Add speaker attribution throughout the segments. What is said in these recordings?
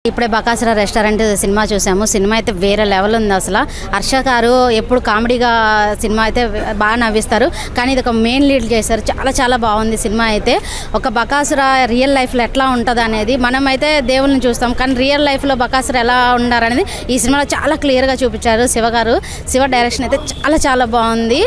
Speaker 1: ఇప్పుడే Bakasura restaurant cinema చూసాము. Cinema అయితే వేరే లెవెల్ ఉంది. అసలు హర్ష గారు ఎప్పుడు కామెడీగా సినిమా అయితే బాగా నవ్విస్తారు, కానీ ఇది ఒక మెయిన్ లీడ్ చేశారు. చాలా చాలా బాగుంది సినిమా అయితే. ఒక బకాసుర రియల్ లైఫ్లో ఎట్లా ఉంటుంది అనేది, మనమైతే దేవుళ్ళని చూస్తాం, కానీ రియల్ లైఫ్లో బకాసుర ఎలా ఉండారనేది ఈ సినిమాలో చాలా క్లియర్గా చూపించారు శివ గారు. శివ డైరెక్షన్ అయితే చాలా చాలా బాగుంది.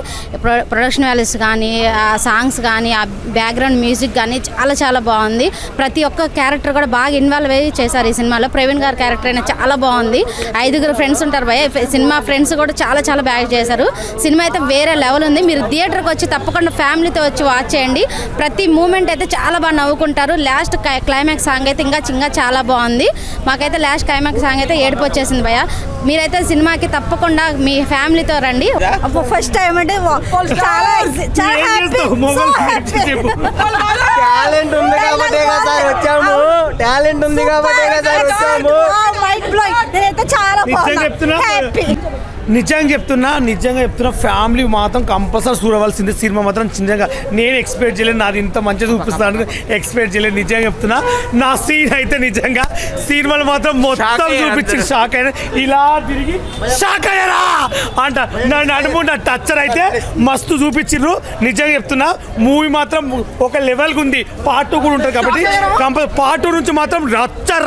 Speaker 1: ప్రొడక్షన్ వాల్యూస్ కానీ, ఆ సాంగ్స్ కానీ, ఆ బ్యాక్గ్రౌండ్ మ్యూజిక్ కానీ చాలా చాలా బాగుంది. ప్రతి ఒక్క క్యారెక్టర్ కూడా బాగా ఇన్వాల్వ్ అయ్యి చేశారు ఈ సినిమాలో. ప్రవీణ్ గారి క్యారెక్టర్ అయినా చాలా బాగుంది. 5 ఫ్రెండ్స్ ఉంటారు భయ, సినిమా ఫ్రెండ్స్ కూడా చాలా చాలా బాగా చేశారు. సినిమా అయితే వేరే లెవెల్ ఉంది. మీరు థియేటర్కి వచ్చి తప్పకుండా ఫ్యామిలీతో వచ్చి వాచ్ చేయండి. ప్రతి మూమెంట్ అయితే చాలా బాగా నవ్వుకుంటారు. లాస్ట్ క్లైమాక్స్ సాంగ్ అయితే ఇంకా చాలా బాగుంది. మాకైతే లాస్ట్ క్లైమాక్స్ సాంగ్ అయితే ఏడుపు వచ్చేసింది భయ. మీరైతే సినిమాకి తప్పకుండా మీ ఫ్యామిలీతో రండి.
Speaker 2: ఫస్ట్ టైం అంటే
Speaker 3: టాలెంట్ ఉంది కాబట్టి వచ్చాము. టాలెంట్ ఉంది కాబట్టి వచ్చాము. నిజంగా చెప్తున్నా ఫ్యామిలీ మాత్రం కంపల్సరీ చూడవలసింది సినిమా మాత్రం. నిజంగా నేను ఎక్స్పెక్ట్ చేయలేదు, నాది ఇంత మంచిగా చూపిస్తాను ఎక్స్పెక్ట్ చేయలేదు. నిజంగా చెప్తున్నా, నా సీన్ అయితే నిజంగా సినిమాలు మాత్రం మొత్తం చూపించి షాక్ అయినా, ఇలా తిరిగి షాక్ అయ్యారా అంట. నా నడుము నా టచ్చర్ అయితే మస్తు చూపించిర్రు. నిజంగా చెప్తున్నా, మూవీ మాత్రం ఒక లెవెల్కి ఉంది. పార్ట్ 2 కూడా ఉంటుంది కాబట్టి పార్ట్ 2 నుంచి మాత్రం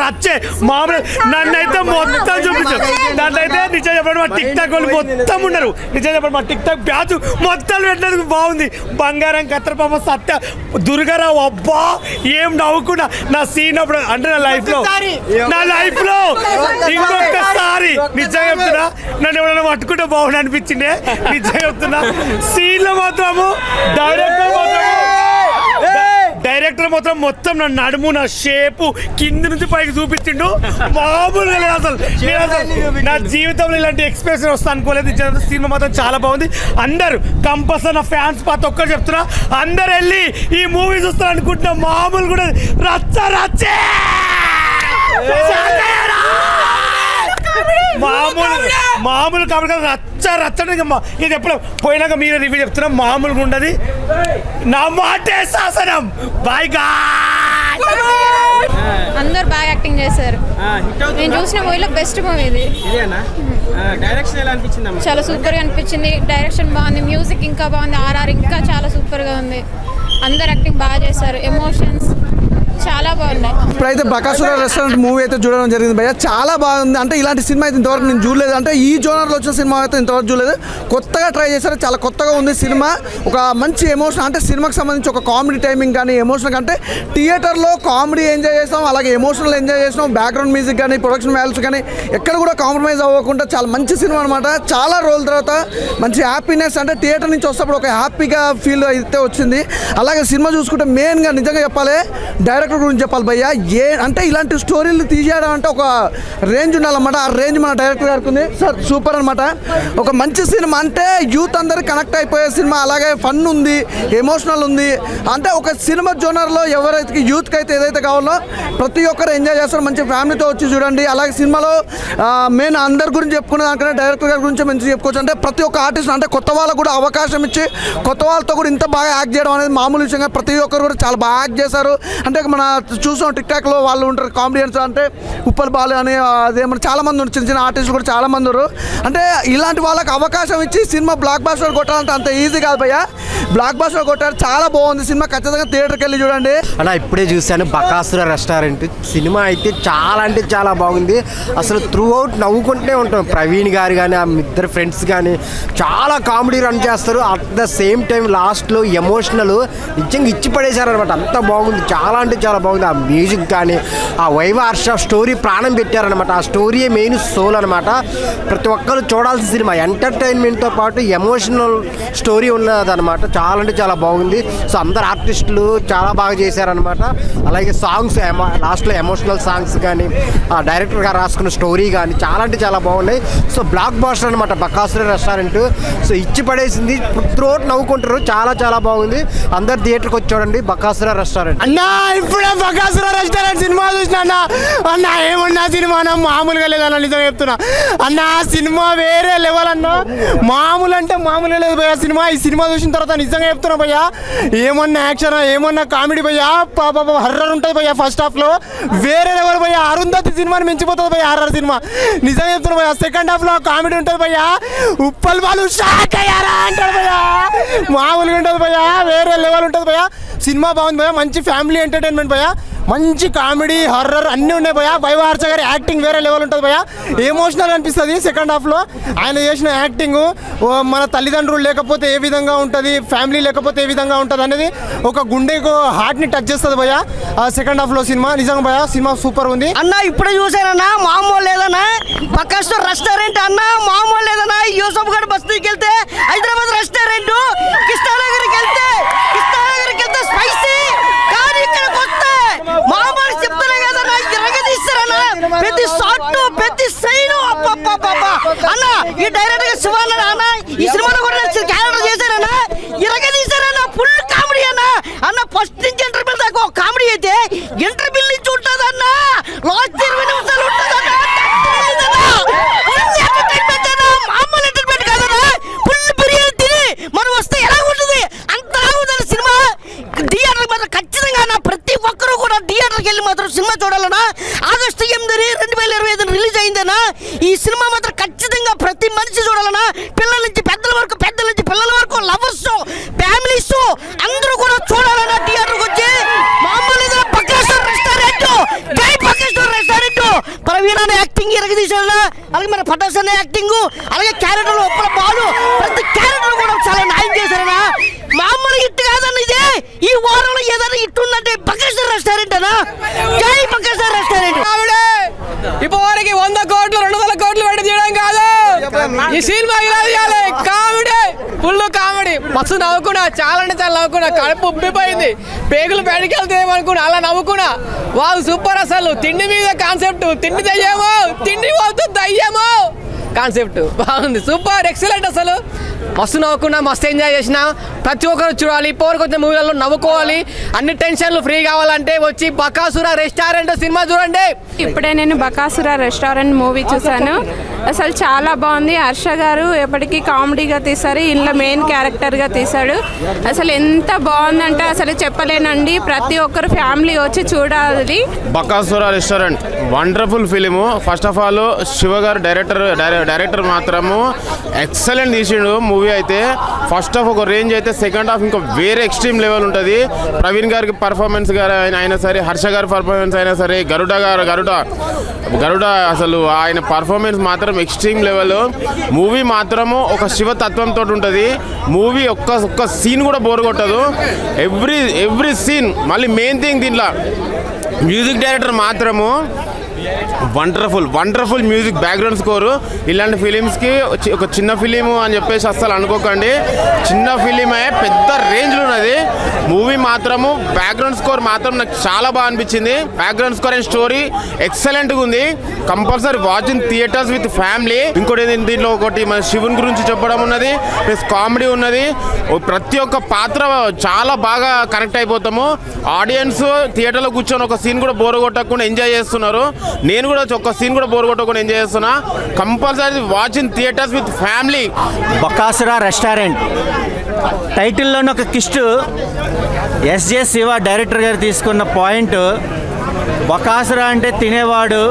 Speaker 3: రచ్చే మామూలు నన్ను అయితే మొత్తం చూపించారు. దాంట్లో అయితే నిజంగా చెప్పడం టిక్ టాక్ వాళ్ళు మొత్తం ఉన్నారు. నిజంగా చెప్పండి, మా టిక్ టాక్ బ్యాచ్ మొత్తం పెట్టినందుకు బాగుంది. బంగారం కత్రపాప సత్య దుర్గారావు, అబ్బా ఏం నవ్వుకున్నా. నా సీన్ అప్పుడు అంటే నా లైఫ్ లో ఇంకొకసారి నిజంగా చెప్తున్నా, నన్ను ఎవరైనా పట్టుకుంటే బాగుండు అనిపించింది. నిజంగా చెప్తున్నా, సీన్ లో మాత్రము డైరెక్టర్ మాత్రం మొత్తం నా నడుము, నా షేపు కింది నుంచి పైకి చూపించిండు. మామూలుగా లేదు అసలు. నా జీవితంలో ఇలాంటి ఎక్స్ప్రెషన్ వస్తా అనుకోలేదు. సినిమా మాత్రం చాలా బాగుంది. అందరు కంపల్సరీ నా ఫ్యాన్స్ ప్రతి ఒక్కరు చెప్తున్నా, అందరు వెళ్ళి ఈ మూవీ చూస్తారు అనుకుంటున్నా. మామూలు కూడా రచ్చే మామూలు కాబట్టి రచ్చని ఇది ఎప్పుడు పోయినాక మీరే రివ్యూ చెప్తున్నా. మామూలుగా ఉండదు. నా మాటే శాసనం. By God.
Speaker 4: అందరు బాగా యాక్టింగ్ చేశారు. నేను చూసిన మూవీలో బెస్ట్ మూవీ ఇది.
Speaker 3: డైరెక్షన్ ఎలా అనిపించింది?
Speaker 4: చాలా సూపర్గా అనిపించింది. డైరెక్షన్ బాగుంది, మ్యూజిక్ ఇంకా బాగుంది, ఆర్ఆర్ ఇంకా చాలా సూపర్గా ఉంది. అందరు యాక్టింగ్ బాగా చేశారు. ఎమోషన్స్ చాలా బాగున్నాయి.
Speaker 5: ఇప్పుడైతే బకాసుర రెస్టారెంట్ మూవీ అయితే చూడడం జరిగింది భయ్య. చాలా బాగుంది. అంటే ఇలాంటి సినిమా అయితే ఇంతవరకు నేను చూడలేదు. అంటే ఈ జోనర్లో వచ్చిన సినిమా అయితే ఇంతవరకు చూడలేదు. కొత్తగా ట్రై చేశారు. చాలా కొత్తగా ఉంది సినిమా. ఒక మంచి ఎమోషన్, అంటే సినిమాకి సంబంధించి ఒక కామెడీ టైమింగ్ కానీ ఎమోషన్ అంటే థియేటర్లో కామెడీ ఎంజాయ్ చేస్తాం, అలాగే ఎమోషనల్ ఎంజాయ్ చేస్తాం. బ్యాక్గ్రౌండ్ మ్యూజిక్ కానీ, ప్రొడక్షన్ వాల్యూస్ కానీ ఎక్కడ కూడా కాంప్రమైజ్ అవ్వకుండా చాలా మంచి సినిమా అనమాట. చాలా రోజుల తర్వాత మంచి హ్యాపీనెస్, అంటే థియేటర్ నుంచి వస్తప్పుడు ఒక హ్యాపీగా ఫీల్ అయితే వచ్చింది. అలాగే సినిమా చూసుకుంటే మెయిన్గా నిజంగా చెప్పాలి, డైరెక్టర్ గురించి చెప్పాలి భయ్య. అంటే ఇలాంటి స్టోరీలు తీసేయడం అంటే ఒక రేంజ్ ఉండాలన్నమాట. ఆ రేంజ్ మన డైరెక్టర్ గారికి ఉంది సార్. సూపర్ అనమాట. ఒక మంచి సినిమా, అంటే యూత్ అందరికి కనెక్ట్ అయిపోయే సినిమా. అలాగే ఫన్ ఉంది, ఎమోషనల్ ఉంది. అంటే ఒక సినిమా జోనర్లో ఎవరైతే యూత్కి అయితే ఏదైతే కావాలో ప్రతి ఒక్కరు ఎంజాయ్ చేస్తారు. మంచి ఫ్యామిలీతో వచ్చి చూడండి. అలాగే సినిమాలో మెయిన్ అందరి గురించి చెప్పుకునే దానికన్నా డైరెక్టర్ గారి గురించి మంచి చెప్పుకోవచ్చు. అంటే ప్రతి ఒక్క ఆర్టిస్ట్, అంటే కొత్త వాళ్ళకు కూడా అవకాశం ఇచ్చి కొత్త వాళ్ళతో కూడా ఇంత బాగా యాక్ట్ చేయడం అనేది మామూలు విషయంగా. ప్రతి ఒక్కరు కూడా చాలా బాగా యాక్ట్ చేశారు. అంటే మన చూసాం టిక్ టాక్లో వాళ్ళు ఉంటారు కామెడియన్స్, అంటే ఉప్పల్ బాలు అని అదేమన్నా చాలా మంది ఉన్నారు, చిన్న చిన్న ఆర్టిస్టులు కూడా చాలా మంది ఉన్నారు. అంటే ఇలాంటి వాళ్ళకి అవకాశం ఇచ్చి సినిమా బ్లాక్ బాస్టర్ కొట్టాలంటే అంత ఈజీ కాదు భయ్య. బ్లాక్ బాస్టర్ కొట్టారు. చాలా బాగుంది సినిమా. ఖచ్చితంగా థియేటర్కి వెళ్ళి చూడండి.
Speaker 3: అలా ఇప్పుడే చూశాను బకాసుర రెస్టారెంట్ సినిమా అయితే చాలా అంటే చాలా బాగుంది. అసలు త్రూ అవుట్ నవ్వుకుంటూనే ఉంటాం. ప్రవీణ్ గారు కానీ, ఆ ఇద్దరు ఫ్రెండ్స్ కానీ చాలా కామెడీ రన్ చేస్తారు. అట్ ద సేమ్ టైం లాస్ట్లో ఎమోషనల్ నిజంగా ఇచ్చి పడేశారనమాట. అంత బాగుంది. చాలా అంటే చాలా బాగుంది. ఆ మ్యూజిక్ కానీ, ఆ వైవ హర్ష స్టోరీ ప్రాణం పెట్టారనమాట. ఆ స్టోరీయే మెయిన్ సోల్ అనమాట. ప్రతి ఒక్కరు చూడాల్సిన సినిమా. ఎంటర్టైన్మెంట్తో పాటు ఎమోషనల్ స్టోరీ ఉన్నదనమాట. చాలా అంటే చాలా బాగుంది. సో అందరు ఆర్టిస్టులు చాలా బాగా చేశారనమాట. అలాగే సాంగ్స్ లాస్ట్లో ఎమోషనల్ సాంగ్స్ కానీ, ఆ డైరెక్టర్ గారు రాసుకున్న స్టోరీ కానీ చాలా అంటే చాలా బాగున్నాయి. సో బ్లాక్ బాస్టర్ అనమాట బకాసుర రెస్టారెంట్. సో ఇచ్చి పడేసింది. త్రోట్ నవ్వుకుంటారు. చాలా చాలా బాగుంది. అందరు థియేటర్కి వచ్చి చూడండి బకాసుర రెస్టారెంట్.
Speaker 5: అన్నా ఇప్పుడే బకాసుర రెస్టారెంట్ సినిమా చూసినా అన్న ఏమున్నా
Speaker 2: సినిమా అన్న మామూలుగా లేదన్న, నిజం చెప్తున్నా అన్న. సినిమా వేరే లెవెల్ అన్న, మామూలు అంటే మామూలుగా లేదు భయ్యా సినిమా. ఈ సినిమా చూసిన తర్వాత నిజంగా చెప్తున్నా భయ్యా, ఏమన్నా యాక్షన్ ఏమన్నా కామెడీ భయ్యా, హర్రర్ ఉంటుంది భయ్యా. ఫస్ట్ హాఫ్లో వేరే లెవెల్ భయ్యా, అరుంధతి సినిమాని మించిపోతుంది భయ్యా హర్రర్ సినిమా. నిజంగా చెప్తున్నా భయ్యా. సెకండ్ హాఫ్లో కామెడీ ఉంటుంది భయ్యా, ఉప్పల్ వాళ్ళు షాక్ అయ్యారా అంటారు భయ్యా, మామూలుగా ఉంటుంది భయ్యా, వేరే లెవెల్ ఉంటుంది భయ్యా. సినిమా బాగుంది భయ్యా, మంచి ఫ్యామిలీ ఎంటర్టైన్మెంట్ భయ్యా, మంచి కామెడీ హర్రర్ అన్నీ ఉన్నాయి భయ్యా. వైవార్చ గారి యాక్టింగ్ వేరే లెవెల్ ఉంటుంది భయ్యా, ఎమోషనల్ అనిపిస్తుంది సెకండ్ హాఫ్లో. ఆయన చేసిన యాక్టింగ్ మన తల్లిదండ్రులు లేకపోతే ఏ విధంగా ఉంటుంది, ఫ్యామిలీ లేకపోతే ఏ విధంగా ఉంటుంది అనేది ఒక గుండెకు హార్ట్ని టచ్ చేస్తుంది భయ్యా సెకండ్ హాఫ్లో సినిమా. నిజంగా భయ్యా సినిమా సూపర్ ఉంది
Speaker 6: అన్న. ఇప్పుడే చూసానన్నా, మామూలు లేదన్నా. పక్కస్తో రెస్టారెంట్ అన్న, మామూలు లేదన్నా. యూసఫ్ గఢ్ బస్తీకి వెళ్తే హైదరాబాద్ రెస్టారెంట్, కృష్ణానగర్కి వెళ్తే స్పైసీ, కానీ ఇక్కడికి వస్తే మామూలు చెప్తానే కదన్నా, ఇరగదీస్తారన్నా. ప్రతి షాట్ ప్రతి సైన్ అన్న. ఈ డైరెక్టర్ గా శివ అన్న ఈ సినిమాలో కూడా క్యారెక్టర్ చేశారన్నా, ఇరగదీశారన్నా. ఫుల్ కామెడీ అన్న. అన్న ఫస్ట్ నుంచి ఇంటర్వ్యూ దాకా కామెడీ అయితే ఇంటర్వ్యూ నుంచి ఉంటుంది అన్న, లాస్ట్ 20 నిమిషాలు ఉంటుంది అన్న. మామూలు ఎంటర్టైన్మెంట్ కాదన్నా, ఫుల్ బిర్యానీ తిని మనం వస్తే ఎలా ఉంటుంది అంతలా ఉంటుంది సినిమా. థియేటర్ మాత్రం ఖచ్చితంగా ప్రతి ఒక్కరూ కూడా థియేటర్కి వెళ్ళి మాత్రం సినిమా చూడాలన్నా. ఆగస్టు 8, 2025 రిలీజ్ అయిందన్నా. ఈ సినిమా మాత్రం ఖచ్చితంగా ప్రతి మనిషి చూడాలన్నా. పిల్లల నుంచి పెద్దల వరకు, పెద్దల నుంచి పిల్లల వరకు, లవర్స్, ఫ్యామిలీస్ అందరూ కూడా చూడాలన్నా థియేటర్కి వచ్చి. మామూలు పక్కేశ్వర్ రెస్టారెంట్, జై పక్కేశ్వర్ రెస్టారెంట్. ప్రవీణ్ అనే యాక్టింగ్ ఎరగదీశాడన్నా, అలాగే మన పటాస్ అనే యాక్టింగ్, అలాగే క్యారెక్టర్లు ఒప్పల బాలు, ప్రతి క్యారెక్టర్ కూడా చాలా న్యాయం చేశారన్నా. మామూలు ఇట్టు కాదన్న ఇది. ఈ వారంలో ఏదైనా ఇట్టుందంటే పక్కేశ్వర్ రెస్టారెంట్ అన్నా. జై పక్కేశ్వర్ రెస్టారెంట్.
Speaker 7: ఇప్పటివరకు 100 కోట్లు 200 కోట్లు పెట్టి తీయడం కాదు, ఈ సినిమా ఇలా తీయాలి. కామెడీ, ఫుల్ కామెడీ, మస్తు నవ్వుకున్నా, చాలా అంటే చాలా నవ్వుకున్నా. కడుపు ఉబ్బిపోయింది, పేగులు బయటికి వెళ్తాయేమనుకున్నా, అలా నవ్వుకున్నా. వాళ్ళు సూపర్. అసలు తిండి మీద కాన్సెప్ట్, తిండి దయ్యేమో, తిండి పోతూ దయ్యేమో కాన్సెప్ట్ బాగుంది, సూపర్ ఎక్సలెంట్. అసలు మస్తు నవ్వుకున్నా, మస్తు ఎంజాయ్ చేసిన. ప్రతి ఒక్కరు చూడాలి, పోరుకు వచ్చిన మూవీలలో నవ్వుకోవాలి, అన్ని టెన్షన్లు ఫ్రీ కావాలంటే వచ్చి బకాసుర రెస్టారెంట్ సినిమా చూడండి.
Speaker 4: ఇప్పుడే నేను బకాసుర రెస్టారెంట్ మూవీ చూశాను. అసలు చాలా బాగుంది. హర్ష గారు ఎప్పటికీ కామెడీగా తీశారు, ఇంట్లో మెయిన్ క్యారెక్టర్గా తీశాడు. అసలు ఎంత బాగుందంటే అసలు చెప్పలేనండి. ప్రతి ఒక్కరు ఫ్యామిలీ వచ్చి చూడాలి.
Speaker 8: Bakasura restaurant wonderful film. First of all Shiva గారు డైరెక్టర్ మాత్రము ఎక్సలెంట్ తీసిండు మూవీ అయితే. ఫస్ట్ హాఫ్ ఒక రేంజ్ అయితే, సెకండ్ హాఫ్ ఇంకా వేరే ఎక్స్ట్రీమ్ లెవెల్ ఉంటుంది. ప్రవీణ్ గారికి పర్ఫార్మెన్స్ గారు అయినా సరే, హర్ష గారి పర్ఫార్మెన్స్ అయినా సరే, గరుడ అసలు ఆయన పర్ఫార్మెన్స్ మాత్రం ఎక్స్ట్రీమ్ లెవెల్. మూవీ మాత్రము ఒక శివతత్వంతో ఉంటుంది. మూవీ ఒక్క సీన్ కూడా బోర్ కొట్టదు. Every scene. మళ్ళీ మెయిన్ థింగ్ దీంట్లో మ్యూజిక్ డైరెక్టర్ మాత్రము వండర్ఫుల్ మ్యూజిక్, బ్యాక్గ్రౌండ్ స్కోరు. ఇలాంటి ఫిలిమ్స్కి ఒక చిన్న ఫిలిము అని చెప్పేసి అస్సలు అనుకోకండి, చిన్న ఫిలిమే పెద్ద రేంజ్లో ఉన్నది. మూవీ మాత్రము బ్యాక్గ్రౌండ్ స్కోర్ మాత్రం నాకు చాలా బాగా అనిపించింది. బ్యాక్గ్రౌండ్ స్కోర్ అండ్ స్టోరీ ఎక్సలెంట్గా ఉంది. Compulsory watch in theatres with family. ఇంకోటి దీంట్లో ఒకటి మన శివుని గురించి చెప్పడం ఉన్నది, ప్లస్ కామెడీ ఉన్నది. ప్రతి ఒక్క పాత్ర చాలా బాగా కనెక్ట్ అయిపోతాము. ఆడియన్స్ థియేటర్లో కూర్చొని ఒక సీన్ కూడా బోర్ కొట్టకుండా ఎంజాయ్ చేస్తున్నారు. నేను కూడా ఒక్క సీన్ కూడా బోర్ కొట్టకుండా ఎంజాయ్ చేస్తున్నా. Compulsory watch in theatres with family.
Speaker 9: Bakasura restaurant టైటిల్లోని ఒక కిస్ట్ ఎస్జే శివ డైరెక్టర్ గారు తీసుకున్న పాయింట్. బకాసుర అంటే తినేవాడు,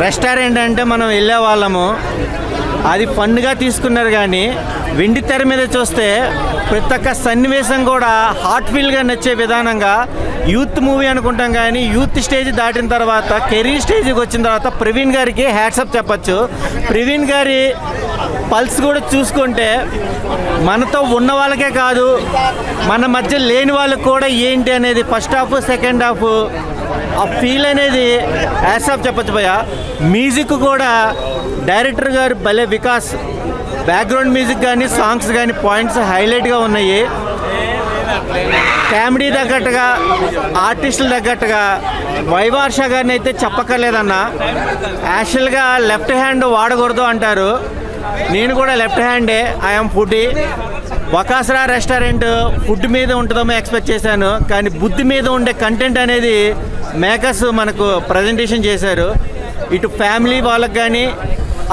Speaker 9: రెస్టారెంట్ అంటే మనం వెళ్ళేవాళ్ళము. అది ఫన్గా తీసుకున్నారు. కానీ వెండి తెర మీద చూస్తే ప్రతి ఒక్క సన్నివేశం కూడా హార్ట్ఫుల్గా నచ్చే విధానంగా యూత్ మూవీ అనుకుంటాం. కానీ యూత్ స్టేజ్ దాటిన తర్వాత కెరీర్ స్టేజ్కి వచ్చిన తర్వాత ప్రవీణ్ గారికి హ్యాట్సప్ చెప్పచ్చు. ప్రవీణ్ గారి పల్స్ కూడా చూసుకుంటే మనతో ఉన్న వాళ్ళకే కాదు, మన మధ్య లేని వాళ్ళకి కూడా ఏంటి అనేది ఫస్ట్ హాఫ్ సెకండ్ హాఫ్ ఆ ఫీల్ అనేది హ్యాట్సప్ చెప్పచ్చు భయ్య. మ్యూజిక్ కూడా డైరెక్టర్ గారు భలే వికాస్. బ్యాక్గ్రౌండ్ మ్యూజిక్ కానీ సాంగ్స్ కానీ పాయింట్స్ హైలైట్గా ఉన్నాయి. కామెడీ తగ్గట్టుగా, ఆర్టిస్టులు తగ్గట్టుగా వైవార్ష గారిని అయితే చెప్పక్కర్లేదన్న. యాక్చువల్గా లెఫ్ట్ హ్యాండ్ వాడకూడదు అంటారు, నేను కూడా లెఫ్ట్ హ్యాండే. I'm foodie. Bakasura restaurant food మీద ఉంటుందేమో ఎక్స్పెక్ట్ చేశాను, కానీ బుద్ధి మీద ఉండే కంటెంట్ అనేది మేకర్స్ మనకు ప్రజెంటేషన్ చేశారు. ఇటు ఫ్యామిలీ వాళ్ళకి కానీ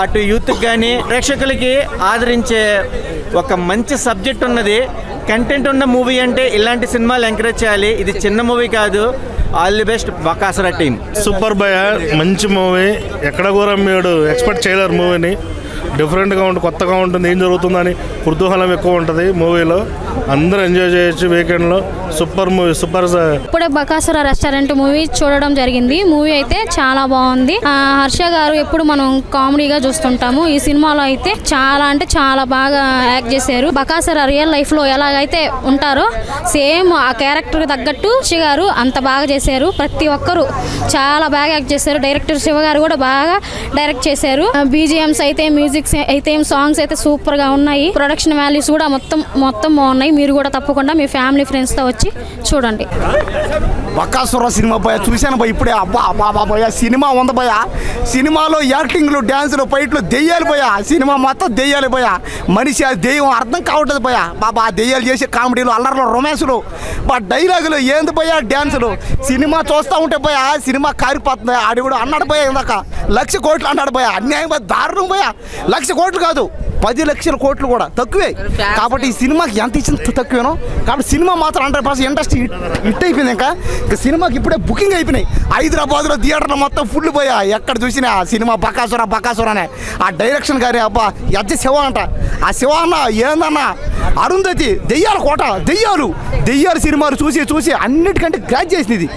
Speaker 9: అటు యూత్కి కానీ ప్రేక్షకులకి ఆదరించే ఒక మంచి సబ్జెక్ట్ ఉన్నది, కంటెంట్ ఉన్న మూవీ అంటే ఇలాంటి సినిమాలు ఎంకరేజ్ చేయాలి. ఇది చిన్న మూవీ కాదు. All the best Bakasura team.
Speaker 10: Super భయ, మంచి మూవీ. ఎక్కడ కూడా మీరు ఎక్స్పెక్ట్ చేయలేరు మూవీని. డిఫరెంట్గా ఉంటుంది, కొత్తగా ఉంటుంది, ఏం జరుగుతుందని కుతూహలం ఎక్కువ ఉంటుంది మూవీలో. అందరూ ఎంజాయ్ చేయొచ్చు వీకెండ్లో. Super movie, super.
Speaker 11: ఇప్పుడే బకాసుర రెస్టారెంట్ మూవీ చూడడం జరిగింది. మూవీ అయితే చాలా బాగుంది. హర్ష గారు ఎప్పుడు మనం కామెడీగా చూస్తుంటాము, ఈ సినిమాలో అయితే చాలా అంటే చాలా బాగా యాక్ట్ చేశారు. బకాసుర రియల్ లైఫ్ లో ఎలాగైతే ఉంటారో సేమ్ ఆ క్యారెక్టర్ తగ్గట్టు హర్ష గారు అంత బాగా చేశారు. ప్రతి ఒక్కరు చాలా బాగా యాక్ట్ చేశారు. డైరెక్టర్ శివ గారు కూడా బాగా డైరెక్ట్ చేశారు. బీజిఎంస్ అయితే, మ్యూజిక్ అయితే, సాంగ్స్ అయితే సూపర్ గా ఉన్నాయి. ప్రొడక్షన్ వాల్యూస్ కూడా మొత్తం బాగున్నాయి. మీరు కూడా తప్పకుండా మీ ఫ్యామిలీ ఫ్రెండ్స్ తో వచ్చి చూడండి.
Speaker 2: బకాసుర సినిమా భయ చూశాను భయ ఇప్పుడే. అబ్బా భయ సినిమా ఉంది భయ. సినిమాలో యాక్టింగ్లు, డ్యాన్సులు, ఫైట్లు దెయ్యాలు భయ. సినిమా మొత్తం దెయ్యాలి భయ. మనిషి ఆ దెయ్యం అర్థం కావట్లేదు భయ. బాబా దెయ్యాలు చేసే కామెడీలు, అల్లర్లు, రొమాన్సులు, డైలాగులు ఏంది భయ, డ్యాన్సులు. సినిమా చూస్తూ ఉంటే భయ సినిమా కారిపోతుంది. ఆడి కూడా అన్నాడు భయ ఇందాక 1,00,000 కోట్లు అన్నాడు భయ. అన్యాయం భయ, దారుణం భయ. 1,00,000 కోట్లు కాదు, 10 లక్షల కోట్లు కూడా తక్కువే. కాబట్టి ఈ సినిమాకి ఎంత ఇచ్చిన తక్కువేనో. కాబట్టి సినిమా మాత్రం 100% ఇండస్ట్రీ హిట్ అయిపోయింది. ఇంకా సినిమాకి ఇప్పుడే బుకింగ్ అయిపోయినాయి. హైదరాబాద్లో థియేటర్లో మొత్తం ఫుల్ పోయా. ఎక్కడ చూసినా సినిమా బకాసుర అనే ఆ డైరెక్షన్ గారి అబ్బా యజ్జ శివ అంట. ఆ శివ అన్న ఏందన్నా, అరుంధతి, దెయ్యాల కోట, దెయ్యాలు సినిమాలు చూసి అన్నిటికంటే గ్రాజ్ చేసింది. ఇది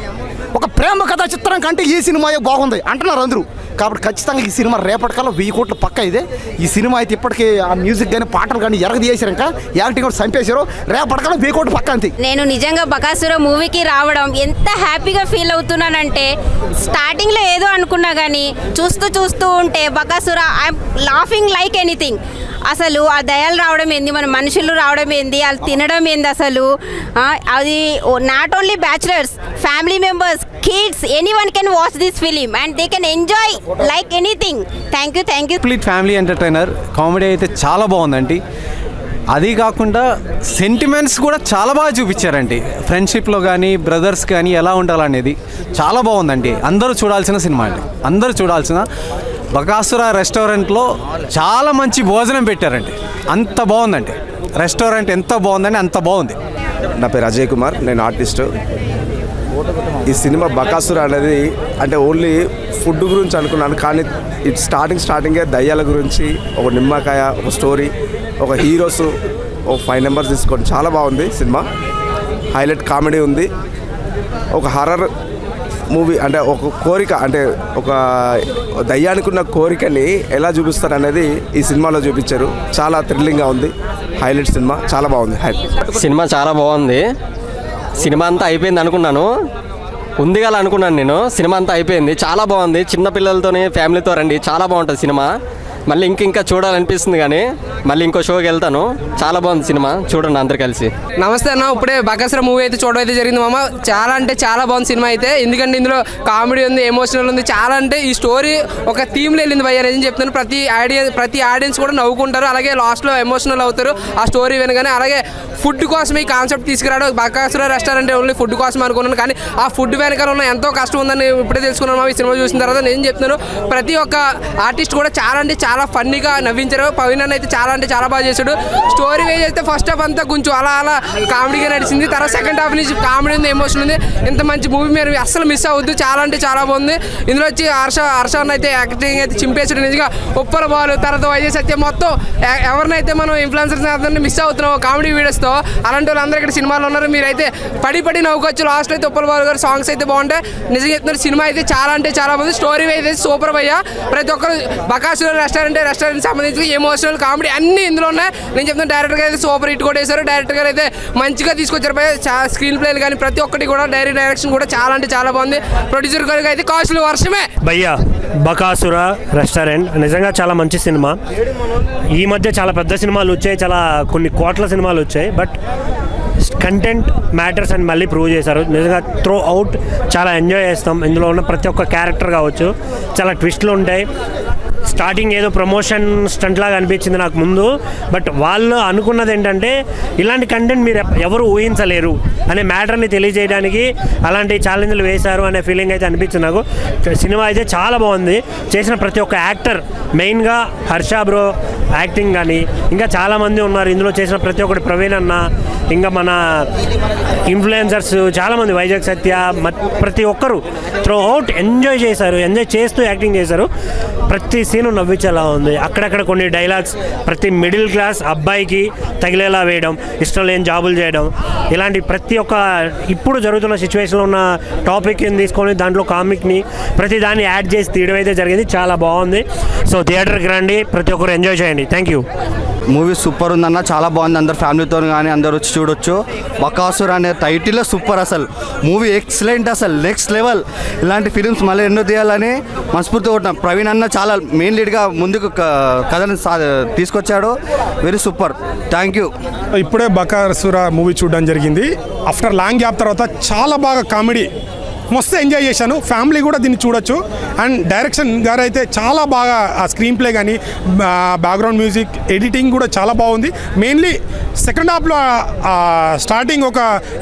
Speaker 2: ఒక ప్రేమ కథా చిత్రం కంటే ఈ సినిమాయే బాగుంది అంటున్నారు అందరూ. కాబట్టి ఖచ్చితంగా ఈ సినిమా రేపటికల్లా 1000 కోట్లు పక్క ఇదే. ఈ సినిమా అయితే ఇప్పటికీ ఆ మ్యూజిక్ కానీ పాటలు కానీ ఎరగదీసారు, ఇంకా యాక్టింగ్ కూడా చంపేశారు. రేపటికల్లా 1000 కోట్లు పక్క అంతే.
Speaker 12: నేను నిజంగా బకాసుర మూవీకి రావడం ఎంత హ్యాపీగా ఫీల్ అవుతున్నానంటే, స్టార్టింగ్లో ఏదో అనుకున్నా కానీ చూస్తూ ఉంటే Bakasura I'm laughing like anything. అసలు ఆ దయాలు రావడం ఏంది, మన మనుషులు రావడం ఏంది, వాళ్ళు తినడం ఏంది, అసలు అది not only bachelors, family members, kids, anyone can watch this film and they can enjoy like anything. Thank you.
Speaker 13: Complete family entertainer. Comedy అయితే చాలా బాగుందండి. అది కాకుండా సెంటిమెంట్స్ కూడా చాలా బాగా చూపించారండి. ఫ్రెండ్షిప్లో కానీ బ్రదర్స్ కానీ ఎలా ఉండాలనేది చాలా బాగుందండి. అందరూ చూడాల్సిన సినిమా అండి, అందరూ చూడాల్సిన. బకాసుర రెస్టారెంట్లో చాలా మంచి భోజనం పెట్టారండి. అంత బాగుందండి రెస్టారెంట్, ఎంత బాగుందండి అంత బాగుంది.
Speaker 14: నా పేరు అజయ్ కుమార్, నేను ఆర్టిస్టు. ఈ సినిమా బకాసుర అనేది అంటే ఓన్లీ ఫుడ్ గురించి అనుకున్నాను, కానీ ఇట్ స్టార్టింగే దయ్యాల గురించి, ఒక నిమ్మకాయ, ఒక స్టోరీ, ఒక హీరోస్, ఒక 5 మెంబర్స్ తీసుకొని చాలా బాగుంది సినిమా. హైలైట్ కామెడీ ఉంది. ఒక హర్రర్ మూవీ అంటే ఒక కోరిక, అంటే ఒక దయ్యానికి ఉన్న కోరికని ఎలా చూపిస్తారు అనేది ఈ సినిమాలో చూపించారు. చాలా థ్రిల్లింగ్గా ఉంది. హైలైట్ సినిమా, చాలా బాగుంది.
Speaker 15: సినిమా చాలా బాగుంది. సినిమా అంతా అయిపోయింది అనుకున్నాను, ఉంది కదా అనుకున్నాను నేను. సినిమా అంతా అయిపోయింది, చాలా బాగుంది. చిన్నపిల్లలతోని ఫ్యామిలీతో రండి, చాలా బాగుంటుంది సినిమా. మళ్ళీ ఇంకా చూడాలనిపిస్తుంది, కానీ మళ్ళీ ఇంకో షోకి వెళ్తాను. చాలా బాగుంది సినిమా, చూడండి అందరు కలిసి.
Speaker 7: నమస్తే అన్న, ఇప్పుడే బకాసుర మూవీ అయితే చూడడం అయితే జరిగింది మామ. చాలా అంటే చాలా బాగుంది సినిమా అయితే. ఎందుకంటే ఇందులో కామెడీ ఉంది, ఎమోషనల్ ఉంది. చాలా అంటే ఈ స్టోరీ ఒక థీమ్లో వెళ్ళింది భయ్య, నేను చెప్తాను. ప్రతి ఆడియన్స్ కూడా నవ్వుకుంటారు, అలాగే లాస్ట్లో ఎమోషనల్ అవుతారు ఆ స్టోరీ వినగానే. అలాగే ఫుడ్ కోసం ఈ కాన్సెప్ట్ తీసుకురావడం, బకాసుర రెస్టారెంట్ ఓన్లీ ఫుడ్ కోసం అనుకున్నాను, కానీ ఆ ఫుడ్ వెనకాల ఉన్న ఎంతో కష్టం ఉందని ఇప్పుడే తెలుసుకున్నాను ఈ సినిమా చూసిన తర్వాత. నేను చెప్తున్నాను, ప్రతి ఒక్క ఆర్టిస్ట్ కూడా చాలా అంటే చాలా ఫన్నీగా నవ్వించారు. పవన్ అన్న అయితే చాలా అంటే చాలా బాగా చేశాడు. స్టోరీ వేజ్ అయితే ఫస్ట్ హాఫ్ అంతా కొంచెం అలా కామెడీగా నడిచింది. తర్వాత సెకండ్ హాఫ్ నుంచి కామెడీ ఉంది, ఎమోషన్ ఉంది. ఇంత మంచి మూవీ మీరు అస్సలు మిస్ అవ్వద్దు, చాలా అంటే చాలా బాగుంది. ఇందులో వచ్చి హర్ష అయితే యాక్టింగ్ అయితే చింపేసాడు నిజంగా. ఉప్పల బాలు, తర్వాత వైజయ్ సత్యం, మొత్తం ఎవరినైతే మనం ఇన్ఫ్లుయెన్సర్స్ మిస్ అవుతున్నాం కామెడీ వీడియోస్తో, అలాంటి వాళ్ళు అందరూ ఇక్కడ సినిమాలో ఉన్నారు. మీరైతే పడి నవ్వుకోవచ్చు. లాస్ట్ అయితే ఉప్పల బాలు గారు సాంగ్స్ అయితే బాగుంటాయి. నిజంగా చెప్తున్నారు, సినిమా అయితే చాలా అంటే చాలా బాగుంది. స్టోరీ అయితే సూపర్ భయ్యా. ప్రతి ఒక్కరు బకాసుర రెస్టారెంట్ సంబంధించి ఎమోషనల్ కామెడీ అన్ని ఇందులో ఉన్నాయి. నేను చెప్తున్నా, డైరెక్టర్ గారు అయితే సూపర్ హిట్ కూడా వేశారు. డైరెక్టర్ గారు అయితే మంచిగా తీసుకొచ్చారు భయ్య. స్క్రీన్ ప్లేలు కానీ ప్రతి ఒక్కటి కూడా డైరెక్షన్ కూడా చాలా అంటే చాలా బాగుంది. ప్రొడ్యూసర్ గారికి అయితే కాస్ట్లీ వర్షమే
Speaker 3: భయ్యా. బకాసుర రెస్టారెంట్ నిజంగా చాలా మంచి సినిమా. ఈ మధ్య చాలా పెద్ద సినిమాలు వచ్చాయి, చాలా కొన్ని కోట్ల సినిమాలు వచ్చాయి, బట్ కంటెంట్ మ్యాటర్స్ అని మళ్ళీ ప్రూవ్ చేశారు. నిజంగా త్రూ అవుట్ చాలా ఎంజాయ్ చేస్తాం. ఇందులో ఉన్న ప్రతి ఒక్క క్యారెక్టర్ కావచ్చు, చాలా ట్విస్ట్లు ఉంటాయి. స్టార్టింగ్ ఏదో ప్రమోషన్ స్టంట్ లాగా అనిపించింది నాకు ముందు. బట్ వాళ్ళు అనుకున్నది ఏంటంటే ఇలాంటి కంటెంట్ మీరు ఎవరు ఊహించలేరు అనే మ్యాటర్ని తెలియజేయడానికి అలాంటి ఛాలెంజ్లు వేశారు అనే ఫీలింగ్ అయితే అనిపించింది నాకు. సినిమా అయితే చాలా బాగుంది. చేసిన ప్రతి ఒక్క యాక్టర్, మెయిన్గా హర్ష బ్రో యాక్టింగ్ కానీ, ఇంకా చాలామంది ఉన్నారు ఇందులో చేసిన ప్రతి ఒక్కటి, ప్రవీణ్ అన్న, ఇంకా మన ఇన్ఫ్లుయెన్సర్స్ చాలామంది, వైజాగ్ సత్య, ప్రతి ఒక్కరు త్రూ అవుట్ ఎంజాయ్ చేశారు. ఎంజాయ్ చేస్తూ యాక్టింగ్ చేశారు. ప్రతి సీను నవ్వించేలా ఉంది. అక్కడక్కడ కొన్ని డైలాగ్స్ ప్రతి మిడిల్ క్లాస్ అబ్బాయికి తగిలేలా వేయడం, ఇష్టం లేని జాబులు చేయడం, ఇలాంటి ప్రతి ఒక్క ఇప్పుడు జరుగుతున్న సిచ్యువేషన్లో ఉన్న టాపిక్ని తీసుకొని దాంట్లో కామిక్ని ప్రతి దాన్ని యాడ్ చేసి తీయడం అయితే జరిగింది. చాలా బాగుంది. సో థియేటర్కి రండి, ప్రతి ఒక్కరు ఎంజాయ్ చేయండి. Thank you.
Speaker 9: మూవీ సూపర్ ఉందన్న, చాలా బాగుంది. అందరు ఫ్యామిలీతో కానీ అందరు వచ్చి చూడొచ్చు. బకాసుర అనే టైటిల్ సూపర్, అసలు మూవీ ఎక్సలెంట్, అసలు నెక్స్ట్ లెవెల్. ఇలాంటి ఫిలిమ్స్ మళ్ళీ ఎన్నో తీయాలని మనస్ఫూర్తిగా కొట్టినాం. ప్రవీణ్ అన్న చాలా మెయిన్ లీడ్గా ముందుకు కథను తీసుకొచ్చాడు. Very super. Thank you.
Speaker 16: ఇప్పుడే బకాసుర మూవీ చూడడం జరిగింది. ఆఫ్టర్ లాంగ్ గ్యాప్ తర్వాత చాలా బాగా కామెడీ, మస్తు ఎంజాయ్ చేశాను. ఫ్యామిలీ కూడా దీన్ని చూడొచ్చు. అండ్ డైరెక్షన్ గారు అయితే చాలా బాగా, ఆ స్క్రీన్ ప్లే కానీ, బ్యాక్గ్రౌండ్ మ్యూజిక్, ఎడిటింగ్ కూడా చాలా బాగుంది. మెయిన్లీ సెకండ్ హాఫ్లో స్టార్టింగ్ ఒక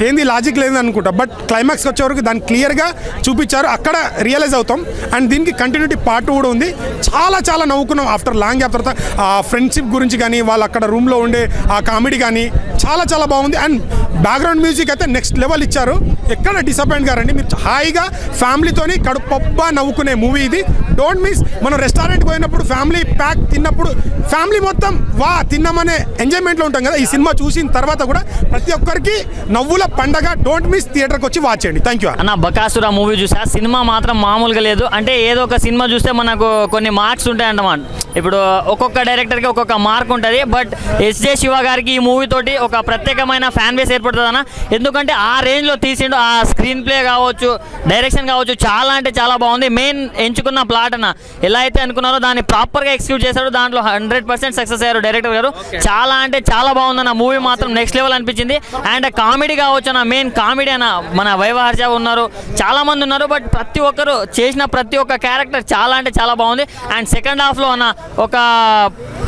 Speaker 16: ఏంది లాజిక్ లేదని అనుకుంటా, బట్ క్లైమాక్స్కి వచ్చే వరకు దాన్ని క్లియర్గా చూపించారు. అక్కడ రియలైజ్ అవుతాం. అండ్ దీనికి కంటిన్యూటీ పార్ట్ కూడా ఉంది. చాలా చాలా నవ్వుకున్నాం ఆఫ్టర్ లాంగ్ గ్యాప్ తర్వాత. ఆ ఫ్రెండ్షిప్ గురించి కానీ, వాళ్ళు అక్కడ రూమ్లో ఉండే ఆ కామెడీ కానీ చాలా చాలా బాగుంది. అండ్ బ్యాక్గ్రౌండ్ మ్యూజిక్ అయితే నెక్స్ట్ లెవెల్ ఇచ్చారు. ఎక్కడ డిసప్పాయింట్ గారండి. మీరు హాయిగా ఫ్యామిలీతోని కడుపబ్బా నవ్వుకునే మూవీ ఇది. Don't miss. మనం రెస్టారెంట్కి పోయినప్పుడు ఫ్యామిలీ ప్యాక్ తిన్నప్పుడు ఫ్యామిలీ మొత్తం వా తిన్నామనే ఎంజాయ్మెంట్లో ఉంటాం కదా. ఈ సినిమా చూసిన తర్వాత కూడా ప్రతి ఒక్కరికి నవ్వుల పండగ. డోంట్ మిస్, థియేటర్కి వచ్చి వాచ్ చేయండి. థ్యాంక్ యూ
Speaker 6: అన్న. బకాసుర మూవీ చూసా. సినిమా మాత్రం మామూలుగా లేదు. అంటే ఏదో ఒక సినిమా చూస్తే మనకు కొన్ని మార్క్స్ ఉంటాయంటమాట. ఇప్పుడు ఒక్కొక్క డైరెక్టర్కి ఒక్కొక్క మార్క్ ఉంటుంది. బట్ ఎస్జే శివ గారికి ఈ మూవీ తోటి ఒక ప్రత్యేకమైన ఫ్యాన్ బేస్ ఏర్పడుతుంది అన్న. ఎందుకంటే ఆ రేంజ్లో తీసిండు. ఆ స్క్రీన్ ప్లే కావచ్చు, డైరెక్షన్ కావచ్చు, చాలా అంటే చాలా బాగుంది. మెయిన్ ఎంచుకున్న ప్లాట్ అన్న ఎలా అయితే అనుకున్నారో దాన్ని ప్రాపర్గా ఎక్స్క్యూట్ చేశాడు. దాంట్లో 100% సక్సెస్ అయ్యారు డైరెక్టర్ గారు. చాలా అంటే చాలా బాగుందన్న. మూవీ మాత్రం నెక్స్ట్ లెవెల్ అనిపించింది. అండ్ కామెడీ కావచ్చు అన్న, మెయిన్ కామెడీ అన్న. మన వైవా హర్ష ఉన్నారు, చాలా మంది ఉన్నారు. బట్ ప్రతి ఒక్కరు చేసిన ప్రతి ఒక్క క్యారెక్టర్ చాలా అంటే చాలా బాగుంది. అండ్ సెకండ్ హాఫ్లో అన్న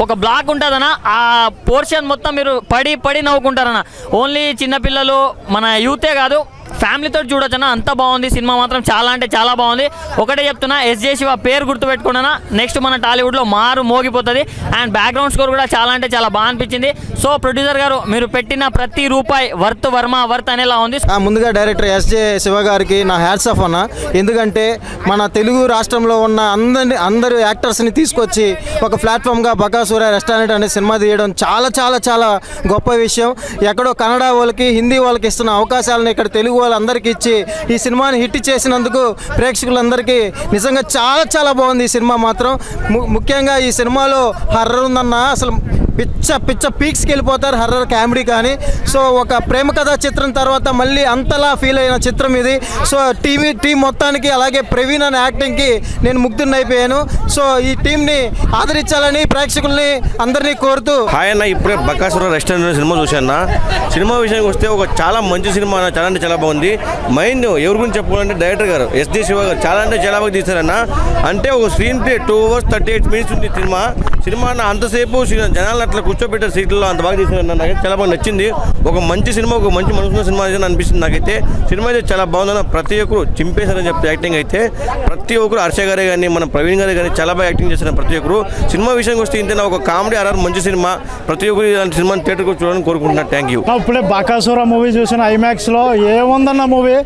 Speaker 6: ఒక బ్లాక్ ఉంటుందన్న. ఆ పోర్షన్ మొత్తం మీరు పడి నవ్వుకుంటారన్న. ఓన్లీ చిన్నపిల్లలు, మన యూతే కాదు, ఫ్యామిలీతో చూడొచ్చన్నా. అంత బాగుంది. సినిమా మాత్రం చాలా అంటే చాలా బాగుంది. ఒకటే చెప్తున్నా, ఎస్జే శివ పేరు గుర్తుపెట్టుకున్నా. నెక్స్ట్ మన టాలీవుడ్లో మారు మోగిపోతుంది. అండ్ బ్యాక్గ్రౌండ్ స్కోర్ కూడా చాలా అంటే చాలా బాగా అనిపించింది. సో ప్రొడ్యూసర్ గారు, మీరు పెట్టిన ప్రతి రూపాయి వర్త్ వర్త్ అనేలా ఉంది.
Speaker 5: ముందుగా డైరెక్టర్ ఎస్జే శివ గారికి నా హ్యాట్స్ ఆఫ్ అన్న. ఎందుకంటే మన తెలుగు రాష్ట్రంలో ఉన్న అందరు యాక్టర్స్ని తీసుకొచ్చి ఒక ప్లాట్ఫామ్గా బకాసుర రెస్టారెంట్ అనే సినిమా తీయడం చాలా చాలా చాలా గొప్ప విషయం. ఎక్కడో కన్నడ వాళ్ళకి, హిందీ వాళ్ళకి ఇస్తున్న అవకాశాలను ఇక్కడ తెలుగు వాళ్ళందరికీ ఇచ్చి ఈ సినిమాని హిట్ చేసినందుకు ప్రేక్షకులందరికీ నిజంగా చాలా చాలా బాగుంది ఈ సినిమా మాత్రం. ముఖ్యంగా ఈ సినిమాలో హర్రర్ ఉందన్న. అసలు పిచ్చ పీక్స్కి వెళ్ళిపోతారు హర్రర్ కామెడీ కానీ. సో ఒక ప్రేమ కథా చిత్రం తర్వాత మళ్ళీ అంతలా ఫీల్ అయిన చిత్రం ఇది. సో టీం మొత్తానికి, అలాగే ప్రవీణ్ అనే యాక్టింగ్కి నేను ముగ్ధుని అయిపోయాను. సో ఈ టీంని ఆదరించాలని ప్రేక్షకుల్ని అందరినీ కోరుతూ.
Speaker 17: హాయ్ అన్న, ఇప్పుడే బకాసుర రెస్టారెంట్ సినిమా చూశాను. సినిమా విషయానికి వస్తే ఒక చాలా మంచి సినిమా, చాలా అంటే చాలా బాగుంది. మైండ్ ఎవరి గురించి చెప్పుకోవాలంటే డైరెక్టర్ గారు ఎస్జే శివ గారు చాలా అంటే చాలా బాగా తీశారన్న. అంటే ఒక స్క్రీన్ ప్లే 2 hours 38 minutes ఉంది సినిమా అంతసేపు జనాలు అట్లా కూర్చోబెట్టారు సీట్లలో, అంత బాగా తీశారన్న. నాకైతే చాలా బాగా నచ్చింది. ఒక మంచి సినిమా, ఒక మంచి మనసున్న సినిమా అనిపిస్తుంది నాకైతే. సినిమా అయితే చాలా బాగుందన్న. ప్రతి ఒక్కరు చింపేశారని చెప్తే యాక్టింగ్ అయితే ప్రతి ఒక్కరు, హర్ష గారే కానీ, మన ప్రవీణ్ గారే కానీ చాలా బాగా యాక్టింగ్ చేశారు ప్రతి ఒక్కరు. సినిమా విషయానికి వస్తే ఇంతేనా, ఒక కామెడీ హర్రర్ మంచి సినిమా. ప్రతి ఒక్కరు ఇలాంటి సినిమాని థియేటర్కి చూడాలని కోరుకుంటున్నాను. Thank you.
Speaker 18: ఇప్పుడే బకాసుర మూవీ చూసిన ఐమాక్స్లో. ఏముందన్న మూవీ.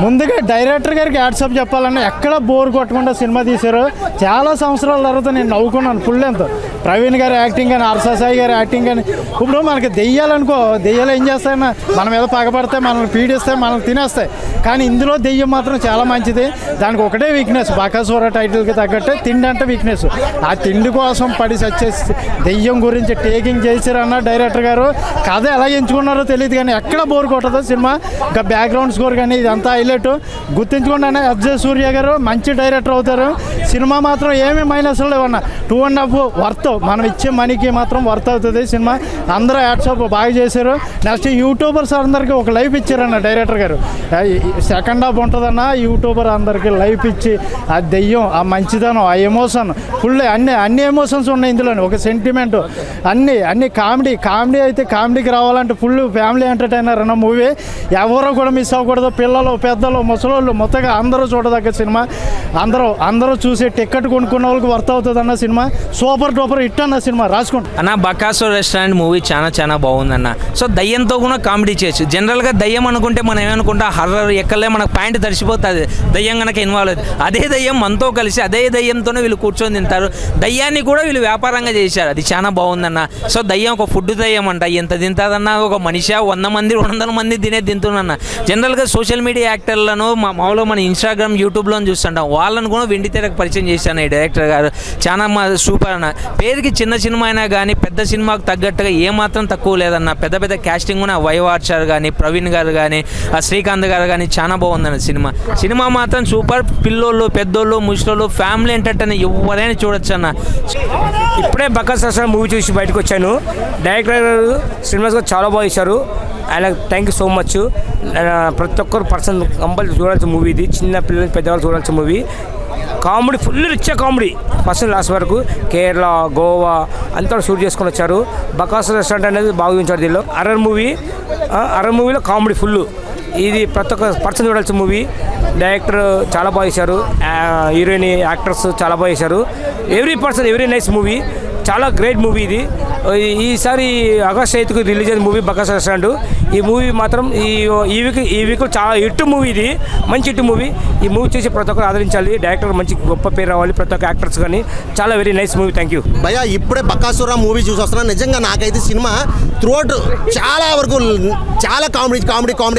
Speaker 18: ముందుగా డైరెక్టర్ గారికి హ్యాట్సాప్ చెప్పాలన్నా. ఎక్కడ బోర్ కొట్టకుండా సినిమా తీశారు. చాలా సంవత్సరాల తర్వాత నేను నవ్వుకున్నాను ఫుల్ ఎంత. ప్రవీణ్ గారి యాక్టింగ్ కానీ, హర్ష సాయి గారి యాక్టింగ్ కానీ. ఇప్పుడు మనకి దెయ్యాలనుకో, దెయ్యాలు ఏం చేస్తాయన్నా, మన మీద పగబడతాయి, మనల్ని పీడిస్తాయి, మనల్ని తినేస్తాయి. కానీ ఇందులో దెయ్యం మాత్రం చాలా మంచిది. దానికి ఒకటే వీక్నెస్, బకాసుర టైటిల్కి తగ్గట్టే తిండి అంటే వీక్నెస్. ఆ తిండి కోసం పడి సచ్చేసి దెయ్యం గురించి టేకింగ్ చేశారన్న డైరెక్టర్ గారు. కథ ఎలా ఎంచుకున్నారో తెలియదు కానీ ఎక్కడ బోర్ కొట్టదు సినిమా. ఇంకా బ్యాక్గ్రౌండ్ స్కోర్ కానీ ఇదంతా హైలైట్. గుర్తించుకుంటానే ఎస్జే సూర్య గారు మంచి డైరెక్టర్ అవుతారు. సినిమా మాత్రం ఏమీ మైనస్లు లేవన్నా. 2.5 వర్త్, మనం ఇచ్చే మనీకి మాత్రం వర్త్ అవుతుంది సినిమా. అందరూ హ్యాట్సాప్ బాగా చేశారు. నెక్స్ట్ లాస్ట్ యూట్యూబర్స్ అందరికీ ఒక లైఫ్ ఇచ్చారన్న డైరెక్టర్ గారు. సెకండ్ హాఫ్ ఉంటుందన్న యూట్యూబర్ అందరికీ లైఫ్ ఇచ్చి ఆ దెయ్యం, ఆ మంచిదనం, ఆ ఎమోషన్ ఫుల్ అన్ని ఎమోషన్స్ ఉన్నాయి ఇందులోనే. ఒక సెంటిమెంట్ అన్ని కామెడీ అయితే కామెడీకి రావాలంటే ఫుల్ ఫ్యామిలీ ఎంటర్టైనర్ అన్న మూవీ. ఎవరో కూడా మిస్ అవ్వకూడదు. పిల్లలు, పెద్దలు, ముసలోళ్ళు మొత్తగా అందరూ చూడదగ్గ సినిమా. అందరూ చూసి టికెట్ కొనుక్కున్న వాళ్ళకి వర్త్ అవుతుంది అన్న సినిమా. సూపర్ డూపర్ హిట్ అన్న సినిమా, రాసుకోండి
Speaker 19: అన్న. బకాసుర రెస్టారెంట్ మూవీ చాలా బాగుందన్న. సో దయ్యంతో కూడా కామెడీ చేయొచ్చు. జనరల్గా దయ్యం అనుకుంటే మనం ఏమనుకుంటా హర్రర్ ఎక్కలే మనకు పాయింట్ తడిచిపోతుంది దయ్యం కనుక ఇన్వాల్వ్ అవుతుంది. అదే దయ్యం మనతో కలిసి అదే దయ్యంతోనే వీళ్ళు కూర్చొని తింటారు. దయ్యాన్ని కూడా వీళ్ళు వ్యాపారంగా చేశారు. అది చాలా బాగుందన్న. సో దయ్యం ఒక ఫుడ్ దయ్యం అంట. ఎంత తింటుందన్న, ఒక మనిషి 100 మంది 200 మంది తింటున్నా. జనరల్గా సోషల్ మీడియా యాక్టర్లను మామూలుగా మన ఇన్స్టాగ్రామ్, యూట్యూబ్లో చూస్తుంటాం. వాళ్ళను కూడా వెండితెరకు పరిచయం చేశాను ఈ డైరెక్టర్ గారు. చాలా సూపర్ అన్న. పేరుకి చిన్న సినిమా అయినా కానీ పెద్ద సినిమాకు తగ్గట్టుగా ఏమాత్రం తక్కువ లేదన్న. పెద్ద క్యాస్టింగ్ కూడా వైవార్ సార్ కానీ, ప్రవీణ్ గారు కానీ, శ్రీకాంత్ గారు కానీ చాలా బాగుందన్న సినిమా మాత్రం సూపర్. పిల్లోళ్ళు, పెద్దోళ్ళు, ముసలోళ్ళు, ఫ్యామిలీ ఎంటర్టైనర్ ఎవరైనా చూడొచ్చు అన్న.
Speaker 20: ఇప్పుడే బకాసుర మూవీ చూసి బయటకు వచ్చాను. డైరెక్టర్ గారు శ్రీనివాస్ గారు చాలా బాగా ఇచ్చారు. ఆయన థ్యాంక్ యూ సో మచ్. ప్రతి ఒక్కరు పర్సన్ కంపల్సరీ చూడాల్సిన మూవీ ఇది. చిన్న పిల్లలు, పెద్దవాళ్ళు చూడాల్సిన movie. Comedy full rich comedy first last వరకు. కేరళ, గోవా అంతా షూట్ చేసుకొని వచ్చారు. బకాసుర రెస్టారెంట్ అనేది బాగా చూపించారు దీనిలో. హర్రర్ మూవీలో కామెడీ ఫుల్. ఇది ప్రతి ఒక్క పర్సన్ చూడాల్సిన మూవీ. డైరెక్టర్ చాలా బాగా చేశారు. హీరోయిన్, యాక్టర్స్ చాలా బాగా చేశారు. Every nice movie. చాలా గ్రేట్ మూవీ ఇది. ఈసారి ఆగస్ట్ 8కు రిలీజ్ అయిన మూవీ బకాసుర రెస్టారెంట్. ఈ మూవీ మాత్రం ఈ వీక్ చాలా హిట్ మూవీ. ఇది మంచి హిట్ మూవీ. ఈ మూవీ చూసి ప్రతి ఒక్కరు ఆదరించాలి. డైరెక్టర్ మంచి గొప్ప పేరు రావాలి ప్రతి ఒక్క యాక్టర్స్ కానీ. చాలా very nice movie. Thank you
Speaker 21: భయ్యా. ఇప్పుడే బకాసుర మూవీ చూసి వస్తున్నా. నిజంగా నాకైతే సినిమా త్రూఅవుట్ చాలా వరకు చాలా కామెడీ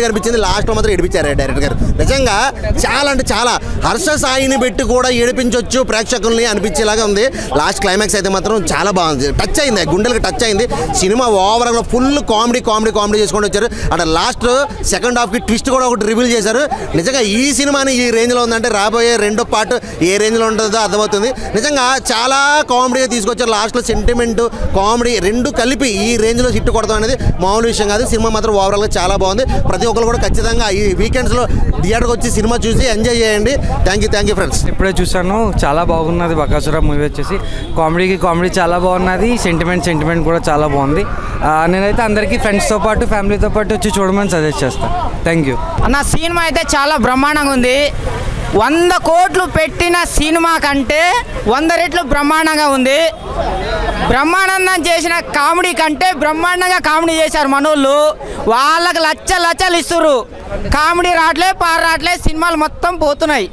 Speaker 21: అనిపించింది. లాస్ట్లో మాత్రం ఏడిపించారు డైరెక్టర్ గారు. నిజంగా చాలా అంటే చాలా హర్ష సాయిని పెట్టి కూడా ఏడిపించవచ్చు ప్రేక్షకుల్ని అనిపించేలాగా ఉంది. లాస్ట్ క్లైమాక్స్ అయితే మాత్రం చాలా బాగుంది. టచ్ అయింది, గుండెలకు టచ్ అయింది. సినిమా ఓవరాల్గా ఫుల్ కామెడీ చేసుకొని వచ్చారు. అక్కడ లాస్ట్ సెకండ్ హాఫ్కి ట్విస్ట్ కూడా ఒకటి రివీల్ చేశారు. నిజంగా ఈ సినిమాని ఈ రేంజ్లో ఉందంటే రాబోయే రెండో పార్ట్ ఏ రేంజ్లో ఉంటుందో అర్థమవుతుంది. నిజంగా చాలా కామెడీగా తీసుకొచ్చారు. లాస్ట్లో సెంటిమెంట్, కామెడీ రెండు కలిపి ఈ రేంజ్లో హిట్ కొడతాం అనేది మామూలు విషయం కాదు. సినిమా మాత్రం ఓవరాల్గా చాలా బాగుంది. ప్రతి ఒక్కరు కూడా ఖచ్చితంగా ఈ వీకెండ్స్లో థియేటర్కి వచ్చి సినిమా చూసి ఎంజాయ్ చేయండి. Thank you friends.
Speaker 22: ఇప్పుడే చూసాను, చాలా బాగున్నది బకాసుర మూవీ వచ్చేసి. కామెడీ చాలా బాగున్నది. సెంటిమెంట్ కూడా చాలా బాగుంది. నేనైతే అందరికీ ఫ్రెండ్స్తో పాటు ఫ్యామిలీతో పాటు వచ్చి చూడమని సజెస్ట్ చేస్తాను. థ్యాంక్ యూ
Speaker 23: అన్న. సినిమా అయితే చాలా బ్రహ్మాండంగా ఉంది. 100 కోట్లు పెట్టిన సినిమా కంటే 100 రెట్లు బ్రహ్మాండంగా ఉంది. బ్రహ్మానందం చేసిన కామెడీ కంటే బ్రహ్మాండంగా కామెడీ చేశారు మనోళ్ళు. వాళ్ళకి లచ్చలు ఇస్తున్నారు. కామెడీ రావట్లే సినిమాలు మొత్తం పోతున్నాయి.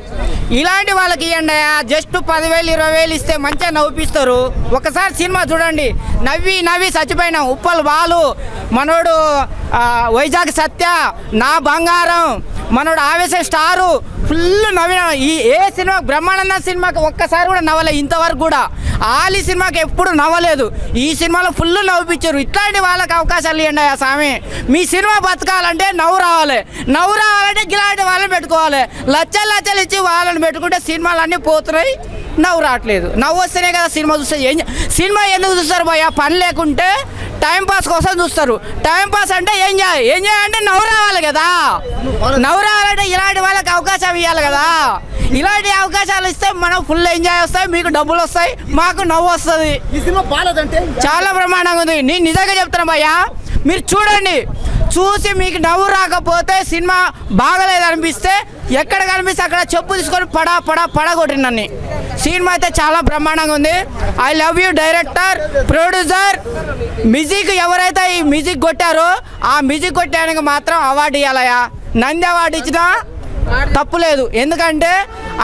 Speaker 23: ఇలాంటి వాళ్ళకి ఇవ్వండి. జస్ట్ 10,000 20,000 ఇస్తే మంచిగా నవ్విస్తారు. ఒకసారి సినిమా చూడండి. నవ్వి చచ్చిపోయినాం. ఉప్పల్ బాలు, మనోడు వైజాగ్ సత్య, నా బంగారం, మనోడు ఆవేశం స్టారు, ఫుల్ నవ్విన. ఏ సినిమా బ్రహ్మానందం సినిమాకి ఒక్కసారి కూడా నవ్వలే ఇంతవరకు కూడా. ఆలి సినిమాకి ఎప్పుడు నవ్వలేదు. ఈ సినిమాలో ఫుల్ నవ్విపించారు. ఇట్లాంటి వాళ్ళకి అవకాశాలు ఇవ్వండి స్వామి. మీ సినిమా బతకాలంటే నవ్వు రావాలంటే ఇలాంటి వాళ్ళని పెట్టుకోవాలి. లచ్చలు ఇచ్చి వాళ్ళని పెట్టుకుంటే సినిమాలు అన్నీ పోతున్నాయి. నవ్వు రావట్లేదు. నవ్వు వస్తేనే కదా సినిమా చూస్తే. సినిమా ఎందుకు చూస్తారు భయ్యా? పని లేకుంటే టైంపాస్ కోసం చూస్తారు. టైంపాస్ అంటే ఎంజాయ్ అంటే నవ్వు రావాలి కదా. నవ్వు రావాలంటే ఇలాంటి వాళ్ళకి అవకాశం ఇవ్వాలి కదా. ఇలాంటి అవకాశాలు ఇస్తే మనం ఫుల్ ఎంజాయ్ వస్తాయి, మీకు డబ్బులు వస్తాయి, మాకు నవ్వు వస్తుంది. ఈ సినిమా బాలేదంటే చాలా బ్రహ్మాండంగా ఉంది. నేను నిజంగా చెప్తాను భయ్యా, మీరు చూసి మీకు నవ్వు రాకపోతే, సినిమా బాగలేదు అనిపిస్తే, ఎక్కడ కనిపిస్తే అక్కడ చెప్పు తీసుకొని పడగొట్టిన నన్ను. సినిమా అయితే చాలా బ్రహ్మాండంగా ఉంది. I love you director, producer. Music ఎవరైతే ఈ మ్యూజిక్ కొట్టారో ఆ మ్యూజిక్ కొట్టడానికి మాత్రం అవార్డు ఇవ్వాలయా. నంది అవార్డు ఇచ్చినా తప్పులేదు. ఎందుకంటే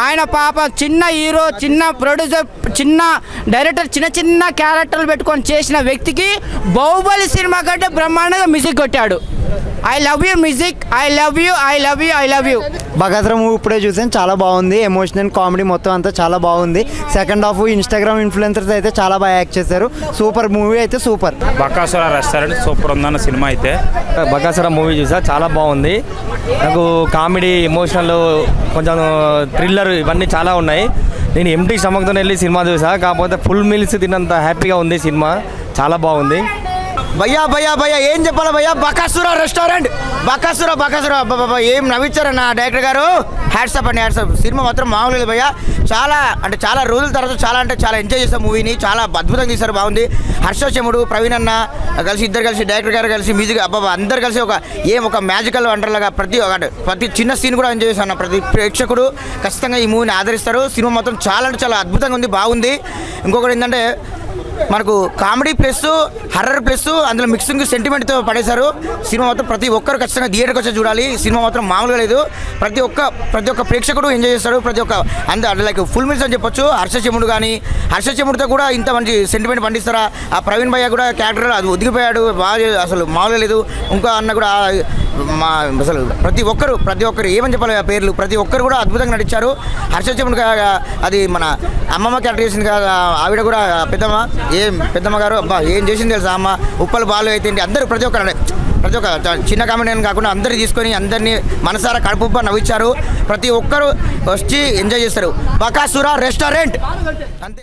Speaker 23: ఆయన పాప చిన్న హీరో, చిన్న ప్రొడ్యూసర్, చిన్న డైరెక్టర్, చిన్న క్యారెక్టర్లు పెట్టుకొని చేసిన వ్యక్తికి బాహుబలి సినిమా కంటే బ్రహ్మాండంగా మ్యూజిక్ కొట్టాడు. I love you music, I love you.
Speaker 24: Bakasura movie ఇప్పుడే చూసాను, చాలా బాగుంది. ఎమోషనల్ కామెడీ మొత్తం అంతా చాలా బాగుంది. సెకండ్ హాఫ్ ఇన్స్టాగ్రామ్ ఇన్ఫ్లుయెన్సర్స్ అయితే చాలా బాగా యాక్ట్ చేశారు. సూపర్ మూవీ అయితే సూపర్.
Speaker 25: బకాసుర రెస్టారెంట్ సూపర్ ఉందన్న సినిమా అయితే.
Speaker 22: బకాసుర మూవీ చూసా, చాలా బాగుంది. నాకు కామెడీ, ఎమోషనల్, కొంచెం థ్రిల్లర్ ఇవన్నీ చాలా ఉన్నాయి. నేను ఎంటీ స్టమక్తో వెళ్ళి సినిమా చూసా. కాకపోతే ఫుల్ మీల్స్ తిన్నంత హ్యాపీగా ఉంది సినిమా. చాలా బాగుంది.
Speaker 1: భయ్యా ఏం చెప్పాలి భయ్యా? బకాసుర రెస్టారెంట్, బకాసుర అబ్బబ్బబ్బా, ఏం నవ్వించారన్న డైరెక్టర్ గారు. హ్యాట్సప్ అండి, హ్యాట్సప్. సినిమా మాత్రం మామూలు లేదు భయ్యా. చాలా రోజుల తర్వాత చాలా ఎంజాయ్ చేసాం మూవీని. చాలా అద్భుతంగా తీశారు, బాగుంది. హర్షచెముడు, ప్రవీణ్ అన్న ఇద్దరు కలిసి డైరెక్టర్ గారు కలిసి మ్యూజిక్ అబ్బాబా అందరు కలిసి ఒక మ్యాజికల్ వండర్లాగా ప్రతి చిన్న సీన్ కూడా ఎంజాయ్ చేశాను. ప్రతి ప్రేక్షకుడు ఖచ్చితంగా ఈ మూవీని ఆదరిస్తారు. సినిమా మాత్రం చాలా అద్భుతంగా ఉంది, బాగుంది. ఇంకొకటి ఏంటంటే మనకు కామెడీ ప్లస్ హర్రర్ ప్లస్ అందులో మిక్సింగ్ సెంటిమెంట్తో పడేశారు. సినిమా మాత్రం ప్రతి ఒక్కరు ఖచ్చితంగా థియేటర్కి వచ్చి చూడాలి. సినిమా మాత్రం మామూలుగా లేదు. ప్రతి ఒక్క ప్రేక్షకుడు ఎంజాయ్ చేస్తాడు. లైక్ ఫుల్ మిల్స్ అని చెప్పొచ్చు. హర్షచెముడితో కూడా ఇంత మంచి సెంటిమెంట్ పండిస్తారా? ఆ ప్రవీణ్ భయ్య కూడా క్యారెక్టర్ అది ఒదిగిపోయాడు, బాగా అసలు మామూలుగా లేదు. ఇంకో అన్న కూడా అసలు ప్రతి ఒక్కరు ఏమని చెప్పాలి ఆ పేర్లు, ప్రతి ఒక్కరు కూడా అద్భుతంగా నటించారు. హర్షచెముడు అది మన అమ్మమ్మ క్యారెక్టర్ చేసింది కదా, ఆవిడ కూడా పెద్దమ్మ గారు అబ్బా ఏం చేసింది తెలుసా అమ్మ. ఉప్పలు బాలు అయితే అందరూ ప్రతి ఒక్క చిన్న కామెడీ కాకుండా అందరినీ తీసుకొని అందరినీ మనసారా కడుపుబ్బ నవ్వించారు. ప్రతి ఒక్కరు వచ్చి ఎంజాయ్ చేస్తారు. బకాసుర రెస్టారెంట్ అంతే.